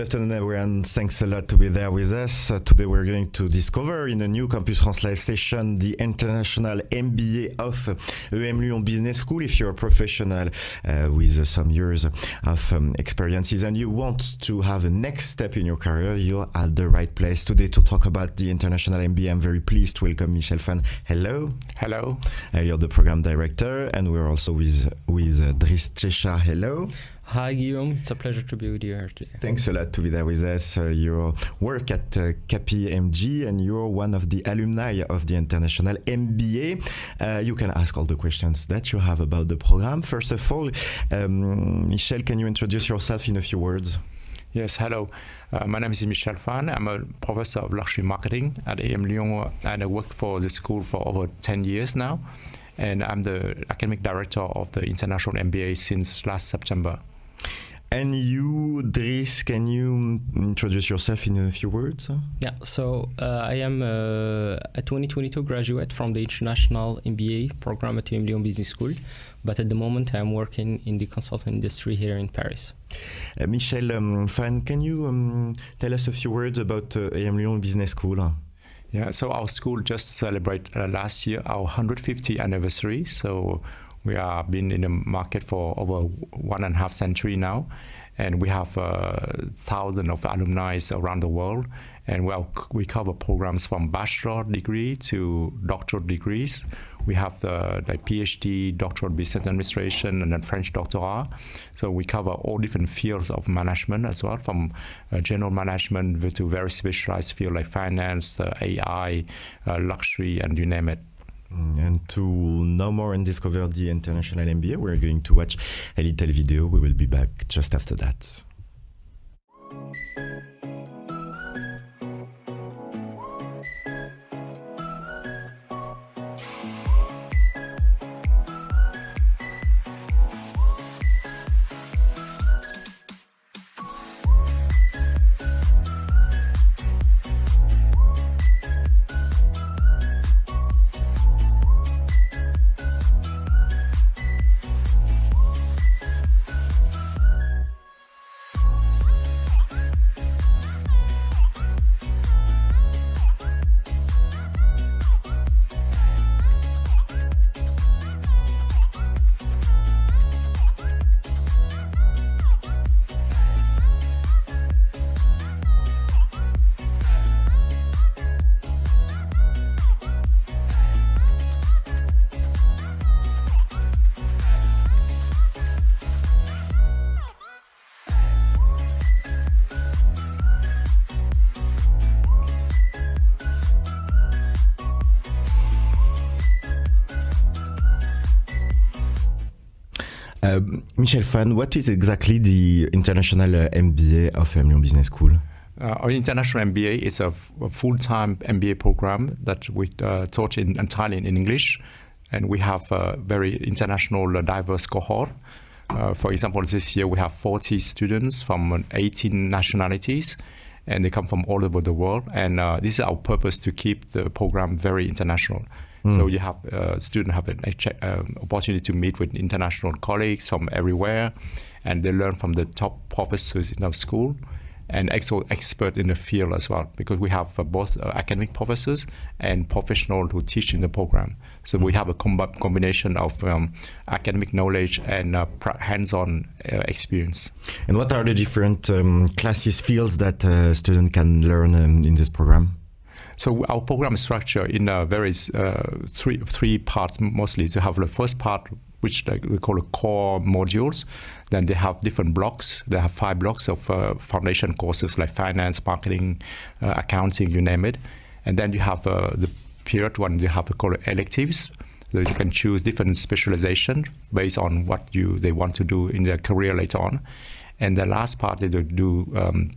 Good afternoon, everyone. Thanks a lot to be there with us. Today we're going to discover in a new campus translation the International MBA of emlyon Business School. If you're a professional with some years of experiences and you want to have a next step in your career, you're at the right place. Today to talk about the International MBA, I'm very pleased to welcome Michel Phan. Hello. Hello. You're the program director, and we're also with Driss, Dchaicha. Hello. Hi Guillaume, it's a pleasure to be with you here today. Thanks a lot to be there with us. You work at KPMG and you're one of the alumni of the International MBA. You can ask all the questions that you have about the program. First of all, Michel, can you introduce yourself in a few words? Yes, hello. My name is Michel Phan. I'm a professor of luxury marketing at emlyon, and I work for the school for over 10 years now. And I'm the academic director of the International MBA since last September. And you, Driss, can you introduce yourself in a few words? Yeah, so I am a 2022 graduate from the International MBA program at emlyon Business School, but at the moment I'm working in the consulting industry here in Paris. Michel Phan, can you tell us a few words about emlyon Business School? Yeah, so our school just celebrated last year our 150th anniversary. So we have been in the market for over 1.5 centuries now, and we have thousands of alumni around the world. And we cover programs from bachelor degree to doctoral degrees. We have the PhD, doctoral business administration, and then French doctorate. So we cover all different fields of management as well, from general management to very specialized fields like finance, AI, luxury, and you name it. And to know more and discover the International MBA, we're going to watch a little video. We will be back just after that. Michel Phan, what is exactly the International MBA of emlyon Business School? Our International MBA is a full-time MBA program that we taught entirely in English, and we have a very international diverse cohort. For example, this year we have 40 students from 18 nationalities, and they come from all over the world. And this is our purpose, to keep the program very international. So you have students have an opportunity to meet with international colleagues from everywhere, and they learn from the top professors in our school, and also experts in the field as well, because we have both academic professors and professionals who teach in the program. So we have a combination of academic knowledge and hands-on experience. And what are the different classes, fields that a student can learn in this program? So our program is structured in three parts mostly. To have the first part, which we call the core modules. Then they have different blocks. They have 5 blocks of foundation courses like finance, marketing, accounting, you name it. And then you have the period one, you have called electives. So you can choose different specialization based on what they want to do in their career later on. And the last part, they do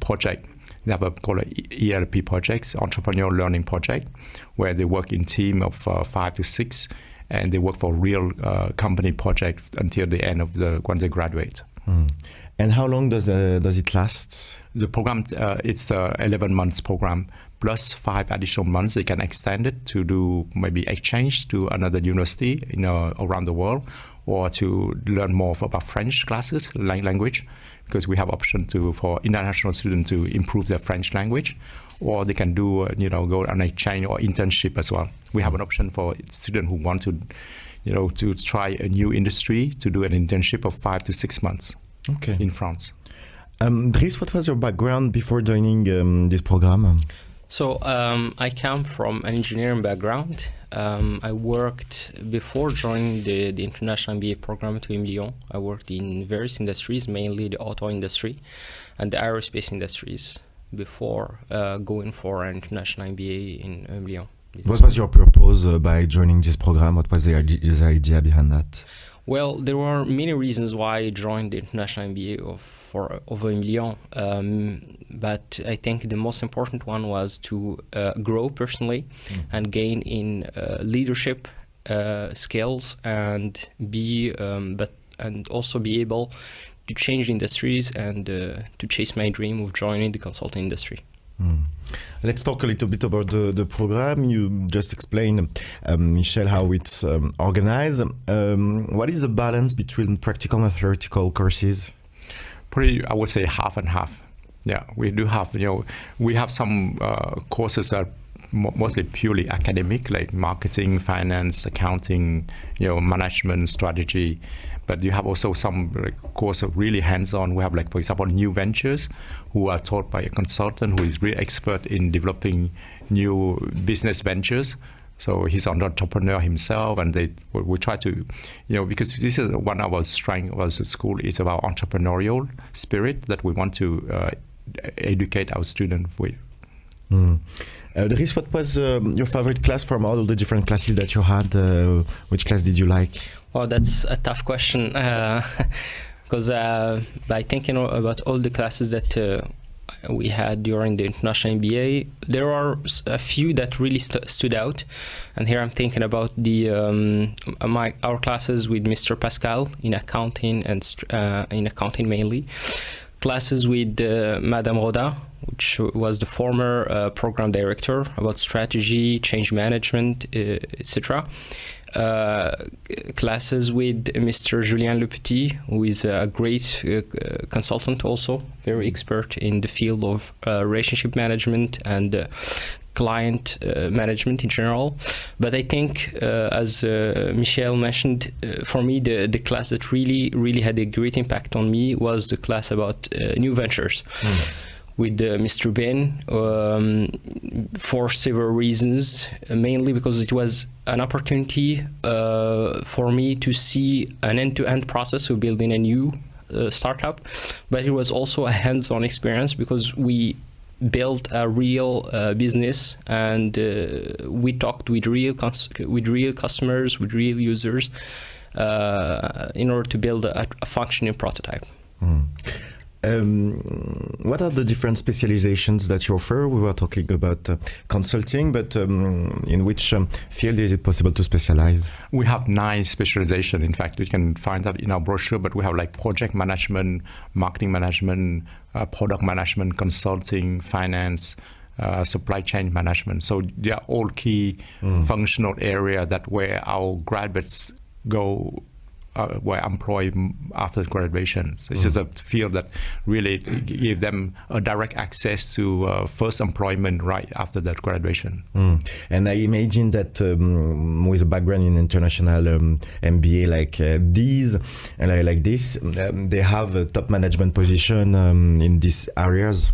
project. They have a called ELP projects, entrepreneurial learning project, where they work in team of 5 to 6, and they work for real company project until the end of when they graduate. And how long does it last? The program, it's a 11 months program, plus 5 additional months. They can extend it to do maybe exchange to another university around the world, or to learn more about French classes, language, because we have option for international students to improve their French language, or they can do go on a exchange or internship as well. We have an option for students who want to to try a new industry to do an internship of 5 to 6 months in France. Driss, what was your background before joining this program? So I come from an engineering background. I worked before joining the International MBA program at emlyon. I worked in various industries, mainly the auto industry and the aerospace industries, before going for an International MBA in emlyon. What was your purpose by joining this program? What was the idea behind that? Well, there were many reasons why I joined the International MBA of emlyon, but I think the most important one was to grow personally and gain in leadership skills and also be able to change industries and to chase my dream of joining the consulting industry. Let's talk a little bit about the program. You just explained, Michel, how it's organized. What is the balance between practical and theoretical courses? Pretty, I would say half and half. Yeah, we do have, we have some courses that are mostly purely academic, like marketing, finance, accounting, management, strategy. But you have also some course of really hands-on. We have, for example, new ventures who are taught by a consultant who is really expert in developing new business ventures. So he's an entrepreneur himself, and we try to, because this is one of our strengths of our school is about entrepreneurial spirit that we want to educate our students with. Driss, what was your favorite class from all the different classes that you had? Which class did you like? Well, that's a tough question because by thinking about all the classes that we had during the International MBA, there are a few that really stood out. And here I'm thinking about our classes with Mr. Pascal in accounting and in accounting mainly, classes with Madame Rodin, which was the former program director, about strategy, change management, etc. Classes with Mr. Julien Lepetit, who is a great consultant also, very expert in the field of relationship management and client management in general. But I think, as Michel mentioned, for me, the class that really had a great impact on me was the class about new ventures. With Mr. Ben for several reasons, mainly because it was an opportunity for me to see an end-to-end process of building a new startup, but it was also a hands-on experience because we built a real business and we talked with real customers, with real users in order to build a functioning prototype. What are the different specializations that you offer? We were talking about consulting, but in which field is it possible to specialize? We have 9 specializations. In fact, you can find that in our brochure, but we have project management, marketing management, product management, consulting, finance, supply chain management. So they are all key functional area where our graduates go were employed after graduation. So this is a field that really give them a direct access to first employment right after that graduation. And I imagine that with a background in international MBA like these, like this, they have a top management position in these areas.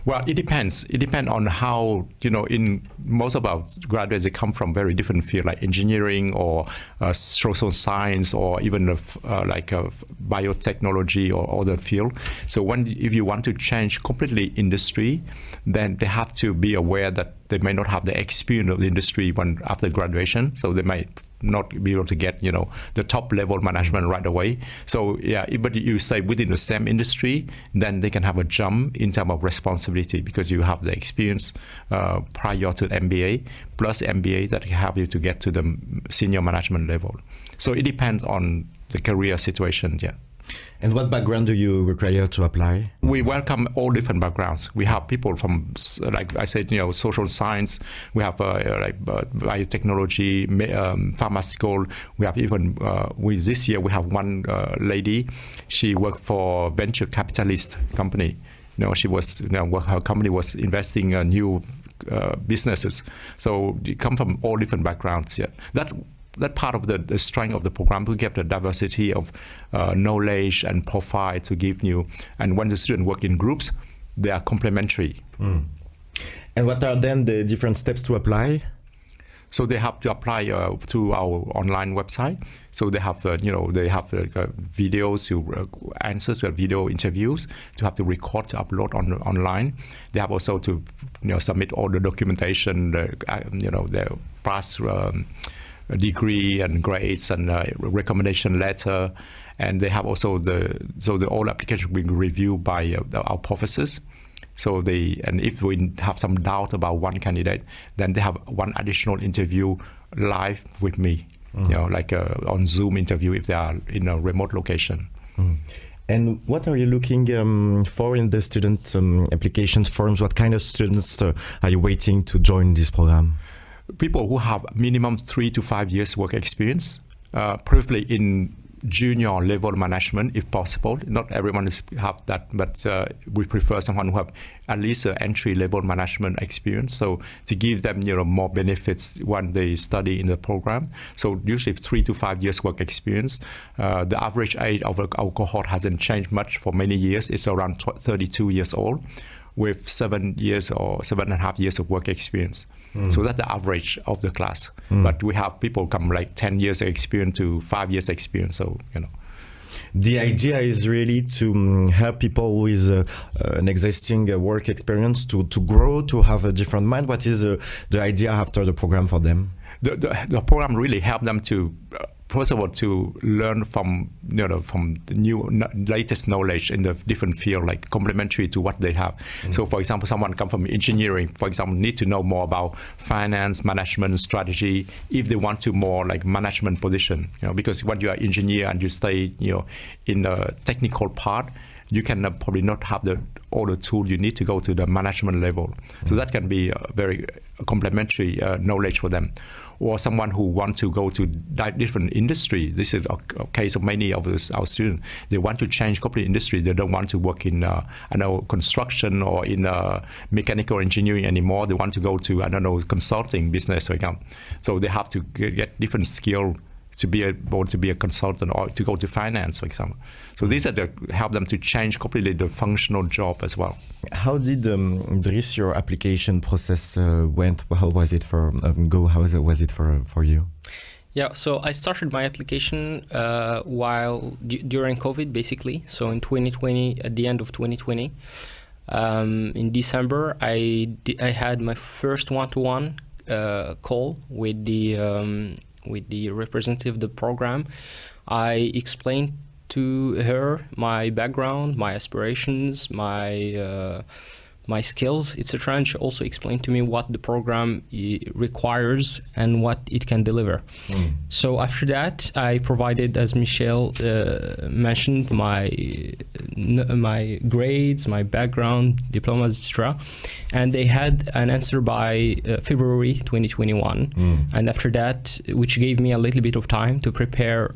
Well, it depends. It depends on how, in most of our graduates, they come from very different fields like engineering or social science or even biotechnology or other field. So if you want to change completely industry, then they have to be aware that they may not have the experience of the industry after graduation. So they might not be able to get, the top level management right away. So but you say within the same industry, then they can have a jump in terms of responsibility because you have the experience prior to the MBA plus MBA that can help you to get to the senior management level. So it depends on the career situation. And what background do you require to apply? We welcome all different backgrounds. We have people from, like I said, social science. We have biotechnology, pharmaceutical. We have even, this year we have one lady. She worked for venture capitalist company. She was, her company was investing in new businesses. So they come from all different backgrounds. Yeah, that part of the strength of the program, we give the diversity of knowledge and profile to give you. And when the students work in groups, they are complementary. And what are then the different steps to apply? So they have to apply through our online website. So they have, videos to answers to video interviews, to have to record to upload online. They have also to, submit all the documentation, their past degree and grades and recommendation letter. And they have also the all application will be reviewed by our professors. So and if we have some doubt about one candidate, then they have one additional interview live with me, on Zoom interview if they are in a remote location. And what are you looking for in the student applications forms? What kind of students are you waiting to join this program? People who have minimum 3 to 5 years work experience, preferably in junior level management if possible. Not everyone have that, but we prefer someone who have at least an entry level management experience. So to give them more benefits when they study in the program. So usually 3 to 5 years work experience. The average age of our cohort hasn't changed much for many years. It's around 32 years old with 7 years or 7.5 years of work experience. So that's the average of the class. But we have people come like 10 years experience to 5 years experience. So, The idea is really to help people with an existing work experience to grow, to have a different mind. What is the idea after the program for them? The program really helped them to, first of all, to learn from from the latest knowledge in the different field, like complementary to what they have. So, for example, someone come from engineering, for example, need to know more about finance, management, strategy, if they want to more like management position. Because when you are engineer and you stay, in the technical part, you can probably not have all the tools you need to go to the management level. So that can be a very complementary knowledge for them. Or someone who wants to go to different industry. This is a case of many of our students. They want to change complete industry. They don't want to work in, construction or in mechanical engineering anymore. They want to go to, consulting business, for example. So they have to get different skill to be able to be a consultant or to go to finance, for example. So these are help them to change completely the functional job as well. How did Driss, your application process went? How was it for How was it for you? Yeah, so I started my application during COVID, basically. So in 2020, at the end of 2020, in December, I had my first one-to-one call with the representative of the program. I explained to her my background, my aspirations, my skills, etc. And she also explained to me what the program requires and what it can deliver. So after that, I provided, as Michel mentioned, my grades, my background, diplomas, etc. And they had an answer by February 2021. And after that, which gave me a little bit of time to prepare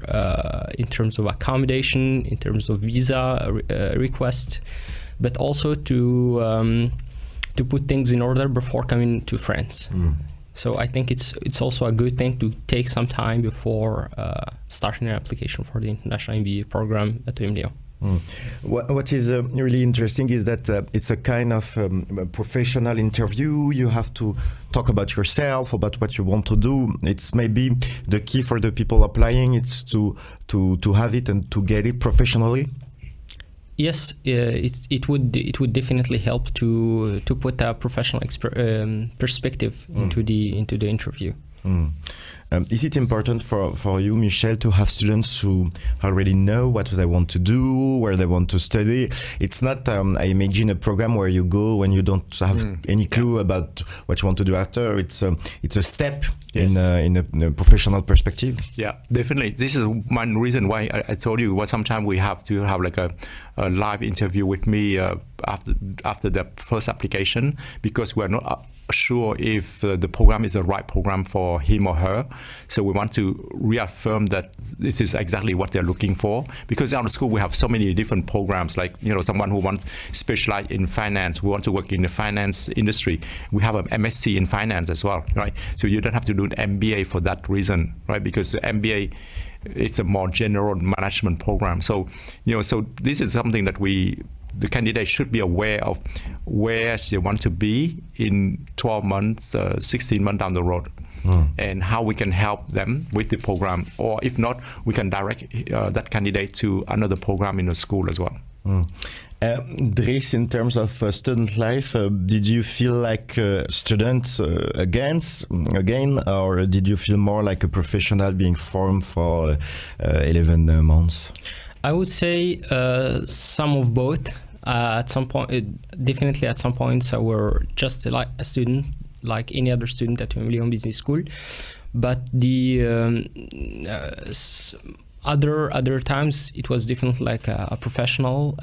in terms of accommodation, in terms of visa request, but also to put things in order before coming to France. So I think it's also a good thing to take some time before starting an application for the International MBA program at emlyon. What is really interesting is that it's a kind of professional interview. You have to talk about yourself, about what you want to do. It's maybe the key for the people applying. It's to have it and to get it professionally. Yes, it would definitely help to put a professional perspective into the interview. Is it important for you, Michel, to have students who already know what they want to do, where they want to study? It's not, I imagine, a program where you go when you don't have any clue about what you want to do after. It's a step Yes. in a professional perspective. Yeah, definitely. This is one reason why I told you sometimes we have to have like a live interview with me after the first application, because we are not sure if the program is the right program for him or her. So we want to reaffirm that this is exactly what they're looking for, because out of school we have so many different programs, like someone who wants specialize in finance, we want to work in the finance industry. We have an MSc in finance as well, right? So you don't have to do an MBA for that reason, right? Because the MBA, it's a more general management program. So so this is something that the candidate should be aware of where they want to be in 12 months, 16 months down the road, and how we can help them with the program. Or if not, we can direct that candidate to another program in the school as well. Driss, in terms of student life, did you feel like a student again, or did you feel more like a professional being formed for 11 months? I would say some of both. At some point, definitely at some points, I were just like a student, like any other student at emlyon Business School. But the other times, it was definitely like a professional,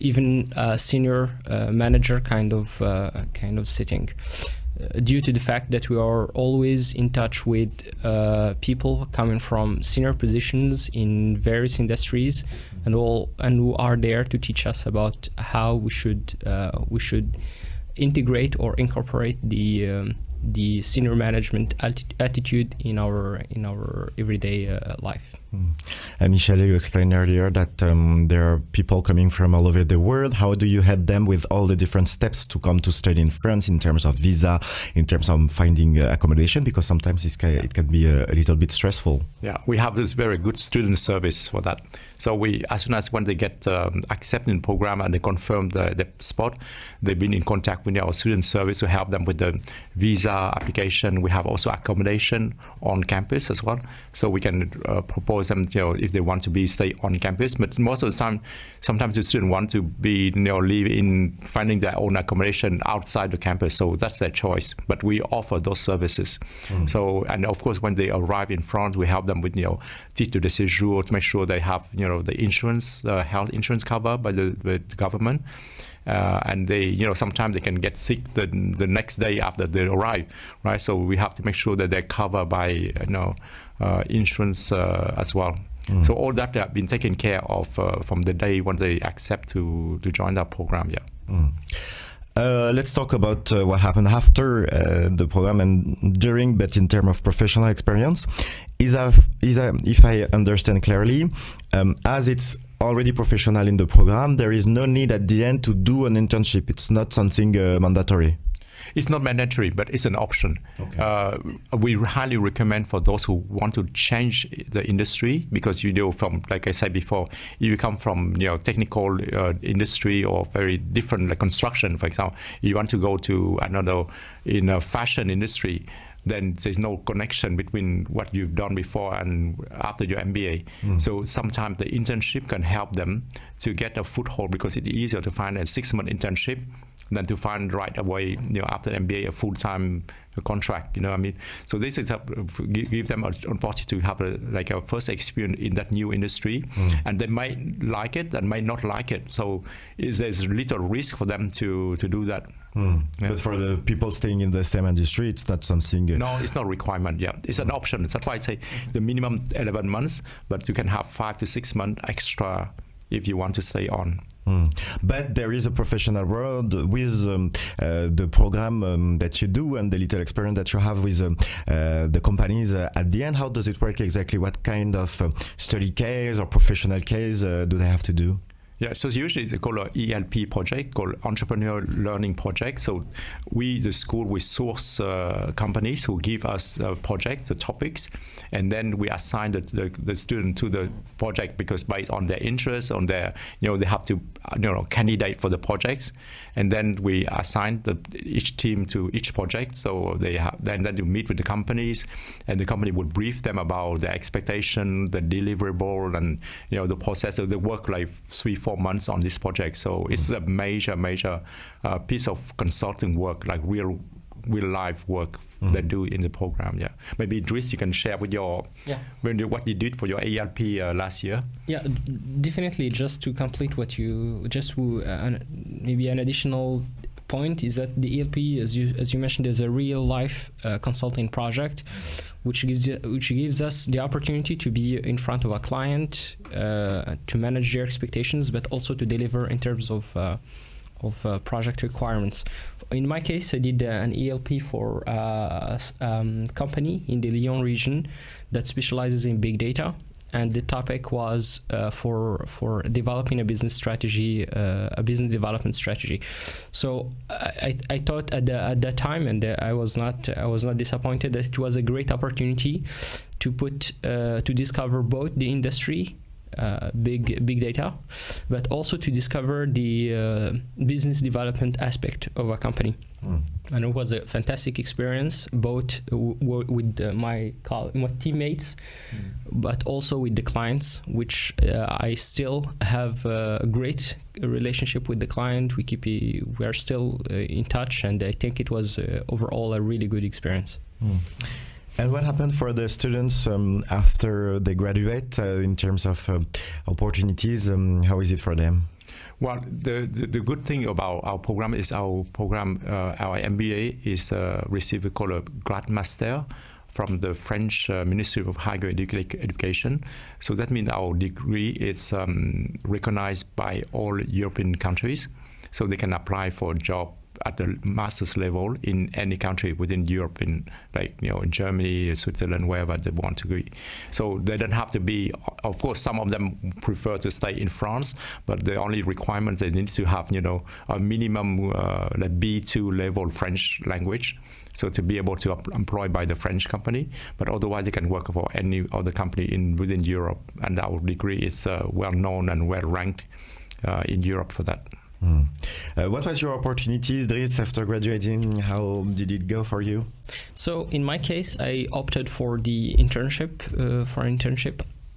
even a senior manager kind of setting. Due to the fact that we are always in touch with people coming from senior positions in various industries, and who are there to teach us about how we should integrate or incorporate the senior management attitude in our everyday life. Michel, you explained earlier that there are people coming from all over the world. How do you help them with all the different steps to come to study in France, in terms of visa, in terms of finding accommodation? Because sometimes it can be a little bit stressful. Yeah, we have this very good student service for that. So as soon as when they get accepted in the program and they confirm the spot, they've been in contact with our student service to help them with the visa application. We have also accommodation on campus as well. So we can propose them, if they want to stay on campus. But most of the time, sometimes the student want to live in finding their own accommodation outside the campus. So that's their choice. But we offer those services. So, and of course, when they arrive in France, we help them with, titre de séjour to make sure they have, the insurance, health insurance cover by the government. And they, sometimes they can get sick the next day after they arrive, right? So we have to make sure that they're covered by, insurance as well. So all that have been taken care of from the day when they accept to join that program. Yeah. Let's talk about what happened after the program and during, but in terms of professional experience. If I understand clearly, as it's already professional in the program, there is no need at the end to do an internship. It's not something mandatory. It's not mandatory, but it's an option. Okay. We highly recommend for those who want to change the industry, because from, like I said before, if you come from technical industry or very different, like construction, for example, you want to go to another in a fashion industry, then there's no connection between what you've done before and after your MBA. So sometimes the internship can help them to get a foothold, because it's easier to find a 6-month internship than to find right away, after MBA, a full-time contract. You know what I mean? So this is give them an opportunity to have a first experience in that new industry, and they might like it and might not like it. So there's little risk for them to do that. Yeah. But for the people staying in the same industry, it's not something. No, it's not a requirement. Yeah, it's an option. That's why I say the minimum 11 months, but you can have 5 to 6 months extra if you want to stay on. But there is a professional world with the program that you do and the little experience that you have with the companies at the end. How does it work exactly? What kind of study case or professional case do they have to do? Yeah, so usually they call an ELP project, called Entrepreneur Learning Project. So we, the school, we source companies who give us projects, the topics, and then we assign the student to the project because based on their interests, on their, they have to, candidate for the projects, and then we assign each team to each project. So they have, then you meet with the companies, and the company would brief them about their expectation, the deliverable, and the process. So they work like 3-4 months on this project. So it's a major piece of consulting work, like real life work they do in the program. Yeah, maybe Driss, you can share with what you did for your ALP last year. Yeah, definitely. Just to complete what you maybe an additional point is that the ELP, as you mentioned, is a real life consulting project, which gives us the opportunity to be in front of a client, to manage their expectations, but also to deliver in terms of project requirements. In my case, I did an ELP for a company in the Lyon region that specializes in big data. And the topic was for developing a business strategy, a business development strategy. So I thought at that time, and I was not disappointed, that it was a great opportunity to discover both the industry, big data, but also to discover the business development aspect of a company. And it was a fantastic experience, both with my teammates, but also with the clients, which I still have a great relationship with the client. We are still in touch, and I think it was overall a really good experience. And what happened for the students after they graduate in terms of opportunities? How is it for them? Well, the good thing about our program is our MBA is received what called a grad master from the French Ministry of Higher Education. So that means our degree is recognized by all European countries, so they can apply for a job at the master's level in any country within Europe, in Germany, Switzerland, wherever they want to be. So they don't have to be, of course, some of them prefer to stay in France, but the only requirement, they need to have, a minimum like B2 level French language. So to be able to employed by the French company, but otherwise they can work for any other company within Europe. And our degree is well known and well ranked in Europe for that. What was your opportunities, Driss, after graduating? How did it go for you? So in my case, I opted for the internship.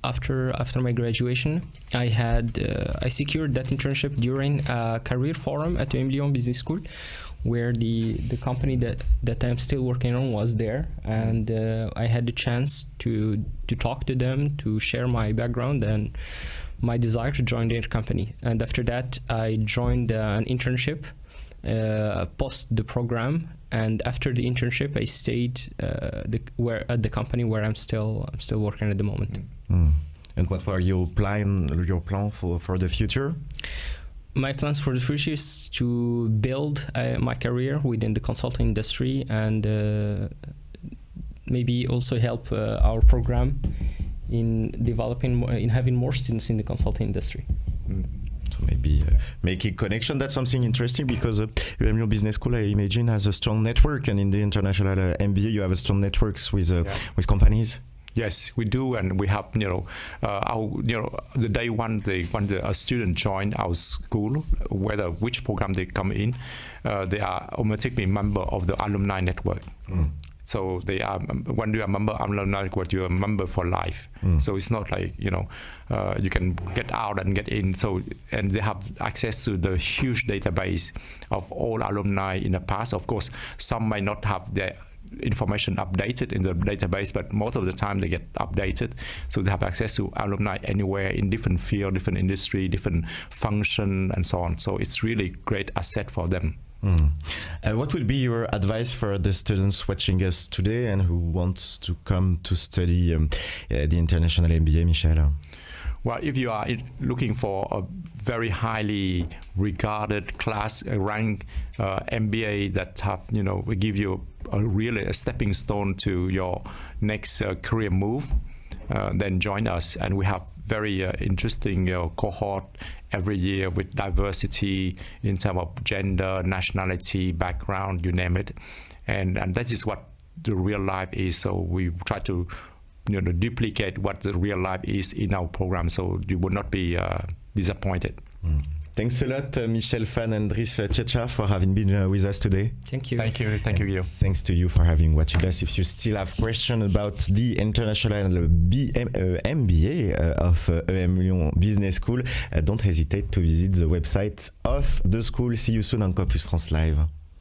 After my graduation, I secured that internship during a career forum at the emlyon Business School, where the company that I'm still working on was there, and I had the chance to talk to them, to share my background and my desire to join their company. And after that, I joined an internship post the program, and after the internship, I stayed at the company where I'm still working at the moment. And what were your plan for the future? My plans for the future is to build my career within the consulting industry, and maybe also help our program in having more students in the consulting industry. So maybe making connection, that's something interesting, because emlyon Business School, I imagine, has a strong network, and in the International MBA you have a strong networks with companies. Yes, we do, and we have, the day when a student join our school, which program they come in, they are automatically member of the alumni network. So they are, when you are a member of alumni network, you are a member for life. So it's not like, you can get out and get in. So, and they have access to the huge database of all alumni in the past. Of course, some might not have their information updated in the database, but most of the time they get updated. So they have access to alumni anywhere in different field, different industry, different function, and so on. So it's really great asset for them. What would be your advice for the students watching us today and who wants to come to study the International MBA, Michel? Well, if you are looking for a very highly regarded class rank MBA that have, will give you a stepping stone to your next career move, then join us. And we have very interesting cohort every year with diversity in terms of gender, nationality, background, you name it. And that is what the real life is. So we try to duplicate what the real life is in our program, so you would not be disappointed. Thanks a lot, Michel, Phan, and Driss, Dchaicha, for having been with us today. Thank you. Thank you, Guillaume. Thanks to you for having watched us. If you still have questions about the International MBA of emlyon Business School, don't hesitate to visit the website of the school. See you soon on Campus France Live.